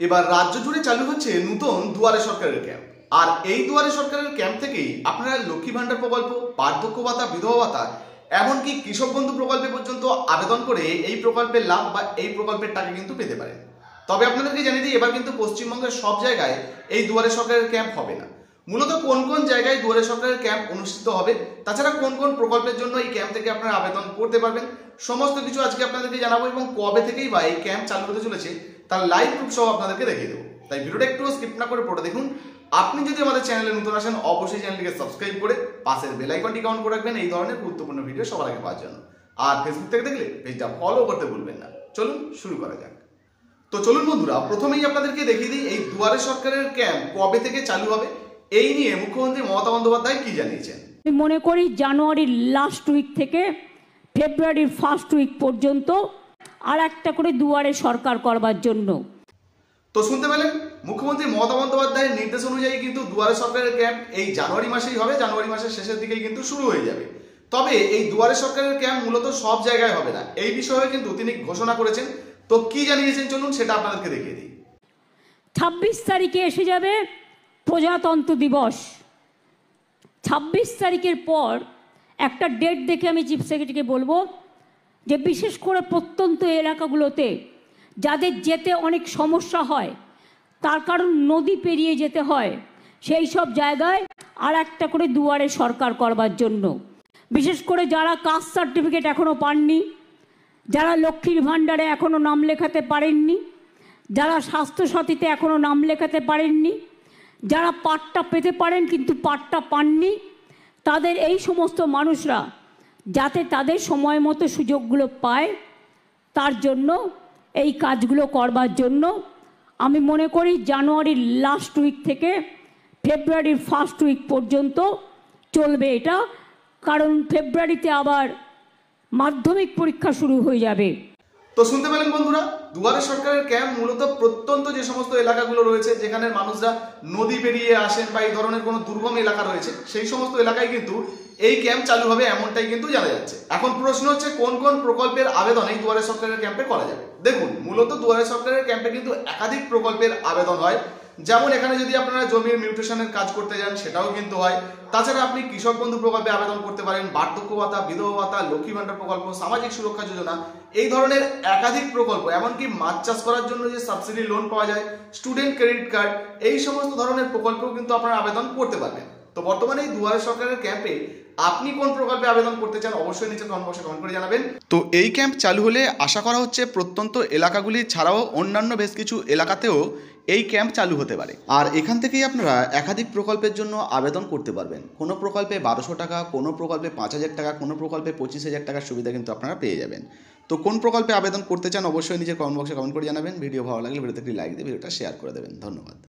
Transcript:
এবার রাজ্য জুড়ে চালু হচ্ছে নতুন দুয়ারে সরকারের ক্যাম্প। আর এই দুয়ারে সরকারের ক্যাম্প থেকেই আপনারা লক্ষ্মী ভান্ডার প্রকল্প, বার্ধক্য ভাতা, বিধবা ভাতা, এমনকি কৃষক বন্ধু প্রকল্পে পর্যন্ত আবেদন করে এই প্রকল্পের লাভ বা এই প্রকল্পের টাকা কিন্তু পেতে পারেন। তবে আপনাদেরকে জানিয়ে দিই, এবার কিন্তু পশ্চিমবঙ্গের সব জায়গায় এই দুয়ারে সরকারের ক্যাম্প হবে না। মূলত কোন কোন জায়গায় দুয়ারে সরকারের ক্যাম্প অনুষ্ঠিত হবে, তাছাড়া কোন কোন প্রকল্পের জন্য এই ক্যাম্প থেকে আপনারা আবেদন করতে পারবেন, সমস্ত কিছু আজকে আপনাদেরকে জানাবো। এবং কবে থেকেই বা এই ক্যাম্প চালু হতে চলেছে তার লাইভ প্রুফ সহ আপনাদেরকে দেখিয়ে দেবো। তাই ভিডিওটা একটু স্কিপ না করে পুরোটা দেখুন। আপনি যদি আমাদের চ্যানেলে নতুন আসেন, অবশ্যই চ্যানেলটিকে সাবস্ক্রাইব করে পাশের বেল আইকনটিকে অন করে রাখবেন এই ধরনের গুরুত্বপূর্ণ ভিডিও সবার আগে পাওয়ার জন্য। আর ফেসবুক থেকে দেখলে পেজটা ফলো করতে ভুলবেন না। চলুন শুরু করা যাক। তো চলুন বন্ধুরা, প্রথমেই আপনাদেরকে দেখিয়ে দিই এই দুয়ারে সরকারের ক্যাম্প কবে থেকে চালু হবে, এই নিয়ে মুখ্যমন্ত্রী মমতা বন্দ্যোপাধ্যায় কি জানিয়েছেন। আমি মনে করি জানুয়ারির লাস্ট উইক থেকে ফেব্রুয়ারির ফার্স্ট উইক পর্যন্ত আর একটা করে দুয়ারে সরকার করবার জন্য। তো শুনতে পেলেন, মুখ্যমন্ত্রী মমতা বন্দ্যোপাধ্যায়ের নির্দেশ অনুযায়ী কিন্তু দুয়ারে সরকারের ক্যাম্প এই জানুয়ারি মাসেই হবে। জানুয়ারি মাসের শেষের দিকেই কিন্তু শুরু হয়ে যাবে। তবে এই দুয়ারে সরকারের ক্যাম্প মূলত সব জায়গায় হবে না, এই বিষয়ে কিন্তু তিনি ঘোষণা করেছেন। তো কি জানিয়েছেন চলুন সেটা আপনাদেরকে দেখিয়ে দিই। 26 তারিখে এসে যাবে প্রজাতন্ত্র দিবস। 26 তারিখের পর একটা ডেট দেখে আমি চিফ সেক্রেটারিকে বলবো যে বিশেষ করে প্রত্যন্ত এলাকাগুলোতে যাদের যেতে অনেক সমস্যা হয়, তার কারণ নদী পেরিয়ে যেতে হয়, সেই সব জায়গায় আর একটা করে দুয়ারে সরকার করবার জন্য। বিশেষ করে যারা কাস্ট সার্টিফিকেট এখনও পাননি, যারা লক্ষ্মীর ভাণ্ডারে এখনও নাম লেখাতে পারেননি, যারা স্বাস্থ্যসাথীতে এখনও নাম লেখাতে পারেননি, যারা পাট্টা পেতে পারেন কিন্তু পাট্টা পাননি, তাদের এই সমস্ত মানুষরা যাতে তাদের সময় মতো সুযোগগুলো পায়, তার জন্য এই কাজগুলো করবার জন্য আমি মনে করি জানুয়ারির লাস্ট উইক থেকে ফেব্রুয়ারির ফার্স্ট উইক পর্যন্ত চলবে এটা। কারণ ফেব্রুয়ারিতে আবার মাধ্যমিক পরীক্ষা শুরু হয়ে যাবে। তো শুনতে পেলেন বন্ধুরা, দুয়ারে সরকারের ক্যাম্প মূলত প্রত্যন্ত যে সমস্ত এলাকাগুলো রয়েছে, যেখানে মানুষরা নদী পেরিয়ে আসেন বা এই ধরনের কোনো দুর্গম এলাকা রয়েছে, সেই সমস্ত এলাকায় কিন্তু এই ক্যাম্প চালু হবে এমনটাই কিন্তু জানা যাচ্ছে। এখন প্রশ্ন হচ্ছে কোন কোন প্রকল্পের আবেদন এই দুয়ারে সরকারের ক্যাম্পে করা যাবে। দেখুন, মূলত দুয়ারে সরকারের ক্যাম্পে কিন্তু একাধিক প্রকল্পের আবেদন হয়। যেমন এখানে যদি আপনারা জমির মিউটেশনের কাজ করতে যান সেটাও কিন্তু হয়। তাছাড়া আপনি কৃষক বন্ধু প্রকল্পে আবেদন করতে পারেন, বার্ধক্য ভাতা, বিধবা ভাতা, লক্ষ্মী ভান্ডার প্রকল্প, সামাজিক সুরক্ষা যোজনা, এই ধরনের একাধিক প্রকল্প, এমনকি মাছ চাষ করার জন্য যে সাবসিডি লোন পাওয়া যায়, স্টুডেন্ট ক্রেডিট কার্ড, এই সমস্ত ধরনের প্রকল্পেও কিন্তু আপনারা আবেদন করতে পারবেন। তো বর্তমানে এই দুয়ারে সরকারের ক্যাম্পে আপনি কোন প্রকল্পে আবেদন করতে চান অবশ্যই নিচে কমেন্ট বক্সে কমেন্ট করে জানাবেন। তো এই ক্যাম্প চালু হলে আশা করা হচ্ছে প্রত্যন্ত এলাকাগুলি ছাড়াও অন্যান্য বেশ কিছু এলাকাতেও এই ক্যাম্প চালু হতে পারে। আর এখান থেকেই আপনারা একাধিক প্রকল্পের জন্য আবেদন করতে পারবেন। কোনো প্রকল্পে 1200 টাকা, কোনো প্রকল্পে 5000 টাকা, কোনো প্রকল্পে 25,000 টাকার সুবিধা কিন্তু আপনারা পেয়ে যাবেন। তো কোন প্রকল্পে আবেদন করতে চান অবশ্যই নিচে কমেন্ট বক্সে কমেন্ট করে জানাবেন। ভিডিও ভালো লাগলে ভিডিওতে একটি লাইক দিয়ে ভিডিওটা শেয়ার করে দেবেন। ধন্যবাদ।